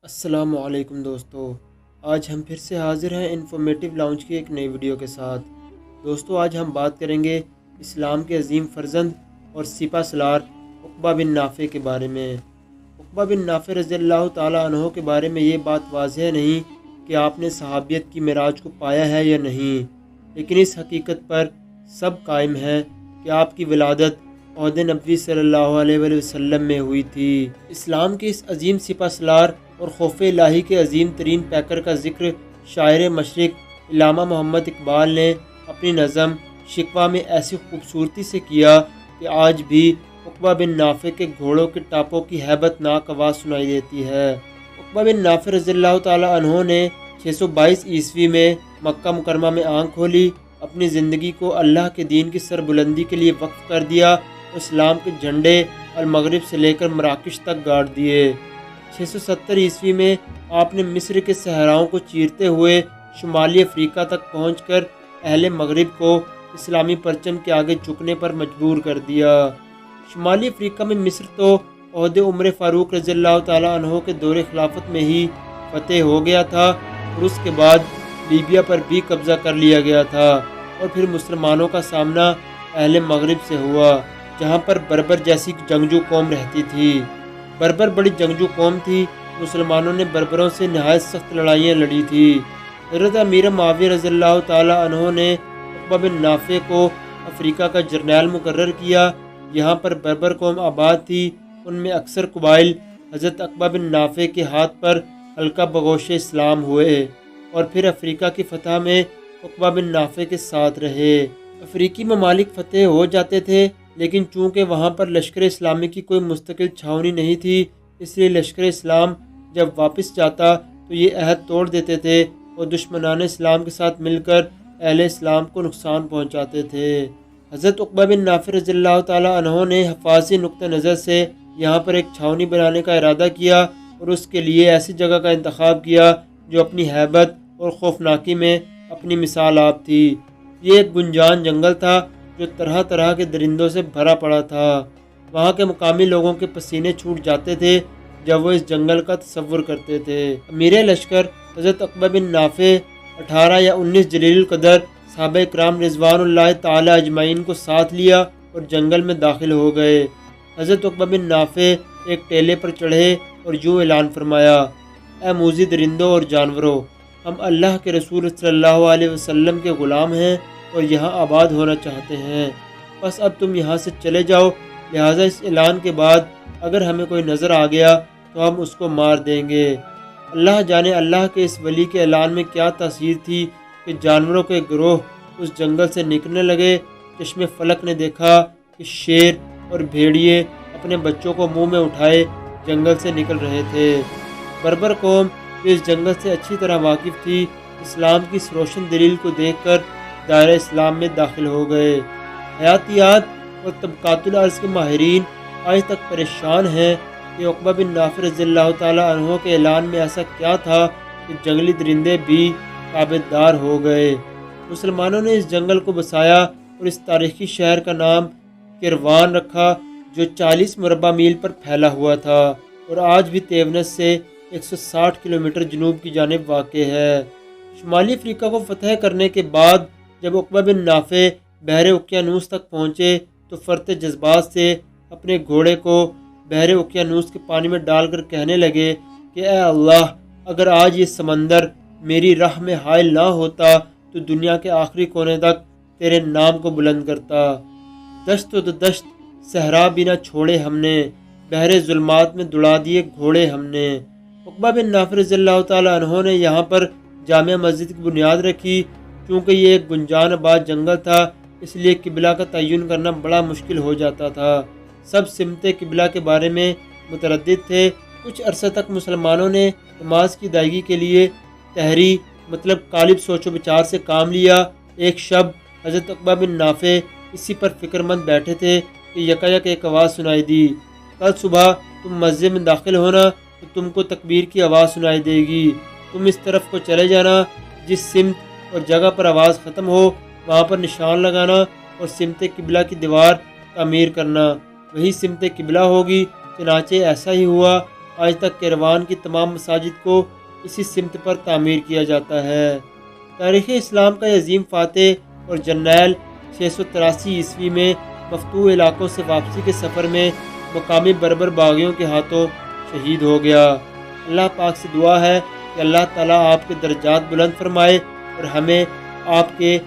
السلام علیکم دوستو، آج ہم پھر سے حاضر ہیں انفارمیٹیو لاؤنج کی ایک نئی ویڈیو کے ساتھ۔ دوستو آج ہم بات کریں گے اسلام کے عظیم فرزند اور سپہ سالار عقبہ بن نافع کے بارے میں۔ عقبہ بن نافع رضی اللہ تعالیٰ عنہ کے بارے میں یہ بات واضح نہیں کہ آپ نے صحابیت کی معراج کو پایا ہے یا نہیں، لیکن اس حقیقت پر سب قائم ہیں کہ آپ کی ولادت عہد نبوی صلی اللہ علیہ وآلہ وسلم میں ہوئی تھی۔ اسلام کے اس عظیم سپہ سالار اور خوف الہی کے عظیم ترین پیکر کا ذکر شاعر مشرق علامہ محمد اقبال نے اپنی نظم شکوہ میں ایسی خوبصورتی سے کیا کہ آج بھی عقبہ بن نافع کے گھوڑوں کے ٹاپوں کی ہیبت ناک آواز سنائی دیتی ہے۔ عقبہ بن نافع رضی اللہ تعالیٰ عنہ نے 622 عیسوی میں مکہ مکرمہ میں آنکھ کھولی، اپنی زندگی کو اللہ کے دین کی سربلندی کے لیے وقف کر دیا اور اسلام کے جھنڈے المغرب سے لے کر مراکش تک گاڑ دیے۔ 670 عیسوی میں آپ نے مصر کے صحراؤں کو چیرتے ہوئے شمالی افریقہ تک پہنچ کر اہل مغرب کو اسلامی پرچم کے آگے جھکنے پر مجبور کر دیا۔ شمالی افریقہ میں مصر تو عہد عمر فاروق رضی اللہ تعالیٰ عنہ کے دور خلافت میں ہی فتح ہو گیا تھا اور اس کے بعد لیبیا پر بھی قبضہ کر لیا گیا تھا، اور پھر مسلمانوں کا سامنا اہل مغرب سے ہوا جہاں پر بربر جیسی جنگجو قوم رہتی تھی۔ بربر بڑی جنگجو قوم تھی، مسلمانوں نے بربروں سے نہایت سخت لڑائیاں لڑی تھی۔ حضرت امیر معاویہ رضی اللہ تعالیٰ عنہ نے عقبہ بن نافع کو افریقہ کا جرنیل مقرر کیا۔ یہاں پر بربر قوم آباد تھی، ان میں اکثر قبائل حضرت عقبہ بن نافع کے ہاتھ پر حلقہ بگوش اسلام ہوئے اور پھر افریقہ کی فتح میں عقبہ بن نافع کے ساتھ رہے۔ افریقی ممالک فتح ہو جاتے تھے، لیکن چونکہ وہاں پر لشکر اسلامی کی کوئی مستقل چھاؤنی نہیں تھی، اس لیے لشکر اسلام جب واپس جاتا تو یہ عہد توڑ دیتے تھے اور دشمنان اسلام کے ساتھ مل کر اہل اسلام کو نقصان پہنچاتے تھے۔ حضرت عقبہ بن نافع رضی اللہ تعالیٰ عنہ نے حفاظی نقطہ نظر سے یہاں پر ایک چھاؤنی بنانے کا ارادہ کیا اور اس کے لیے ایسی جگہ کا انتخاب کیا جو اپنی ہیبت اور خوفناکی میں اپنی مثال آپ تھی۔ یہ ایک گنجان جنگل تھا جو طرح طرح کے درندوں سے بھرا پڑا تھا۔ وہاں کے مقامی لوگوں کے پسینے چھوٹ جاتے تھے جب وہ اس جنگل کا تصور کرتے تھے۔ امیر لشکر حضرت عقبہ بن نافع 18 یا 19 جلیل القدر صحابہ کرام رضوان اللہ تعالی اجمعین کو ساتھ لیا اور جنگل میں داخل ہو گئے۔ حضرت عقبہ بن نافع ایک ٹیلے پر چڑھے اور یوں اعلان فرمایا: اے موذی درندوں اور جانوروں، ہم اللہ کے رسول صلی اللہ علیہ وسلم کے غلام ہیں اور یہاں آباد ہونا چاہتے ہیں، بس اب تم یہاں سے چلے جاؤ، لہٰذا اس اعلان کے بعد اگر ہمیں کوئی نظر آ گیا تو ہم اس کو مار دیں گے۔ اللہ جانے اللہ کے اس ولی کے اعلان میں کیا تاثیر تھی کہ جانوروں کے گروہ اس جنگل سے نکلنے لگے۔ چشم فلک نے دیکھا کہ شیر اور بھیڑیے اپنے بچوں کو منہ میں اٹھائے جنگل سے نکل رہے تھے۔ بربر قوم جو اس جنگل سے اچھی طرح واقف تھی، اسلام کی اس روشن دلیل کو دیکھ کر دائرہ اسلام میں داخل ہو گئے۔ حیاتیات اور طبقات الارض کے ماہرین آج تک پریشان ہیں کہ عقبہ بن نافع رضی اللہ تعالیٰ عنہ کے اعلان میں ایسا کیا تھا کہ جنگلی درندے بھی تابعدار ہو گئے۔ مسلمانوں نے اس جنگل کو بسایا اور اس تاریخی شہر کا نام کیروان رکھا جو 40 مربع میل پر پھیلا ہوا تھا اور آج بھی تیونس سے 160 کلومیٹر جنوب کی جانب واقع ہے۔ شمالی افریقہ کو فتح کرنے کے بعد جب عقبہ بن نافع بحر اوقیانوس تک پہنچے تو فرط جذبات سے اپنے گھوڑے کو بحر اوقیانوس کے پانی میں ڈال کر کہنے لگے کہ اے اللہ، اگر آج یہ سمندر میری راہ میں حائل نہ ہوتا تو دنیا کے آخری کونے تک تیرے نام کو بلند کرتا۔ دشت و دشت صحرا بھی نہ چھوڑے ہم نے، بحر ظلمات میں دوڑا دیے گھوڑے ہم نے۔ عقبہ بن نافع رضی اللہ تعالیٰ عنہ نے یہاں پر جامع مسجد کی بنیاد رکھی۔ چونکہ یہ ایک گنجان آباد جنگل تھا، اس لیے قبلہ کا تعین کرنا بڑا مشکل ہو جاتا تھا۔ سب سمت قبلہ کے بارے میں متردد تھے۔ کچھ عرصہ تک مسلمانوں نے نماز کی ادائیگی کے لیے تحری مطلب غالب سوچ و بچار سے کام لیا۔ ایک شب حضرت عقبہ بن نافع اسی پر فکر مند بیٹھے تھے کہ یکایک ایک آواز سنائی دی: کل صبح تم مسجد میں داخل ہونا تو تم کو تکبیر کی آواز سنائی دے گی، تم اس طرف کو چلے جانا، جس سمت اور جگہ پر آواز ختم ہو وہاں پر نشان لگانا اور سمت قبلہ کی دیوار تعمیر کرنا، وہی سمت قبلہ ہوگی۔ چنانچہ ایسا ہی ہوا۔ آج تک کیروان کی تمام مساجد کو اسی سمت پر تعمیر کیا جاتا ہے۔ تاریخ اسلام کا یہ عظیم فاتح اور جرنیل 683 عیسوی میں مفتوح علاقوں سے واپسی کے سفر میں مقامی بربر باغیوں کے ہاتھوں شہید ہو گیا۔ اللہ پاک سے دعا ہے کہ اللہ تعالیٰ آپ کے درجات بلند فرمائے اور ہمیں آپ کے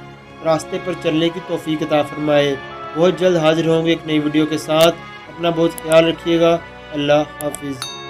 راستے پر چلنے کی توفیق عطا فرمائے۔ بہت جلد حاضر ہوں گے ایک نئی ویڈیو کے ساتھ۔ اپنا بہت خیال رکھیے گا۔ اللہ حافظ۔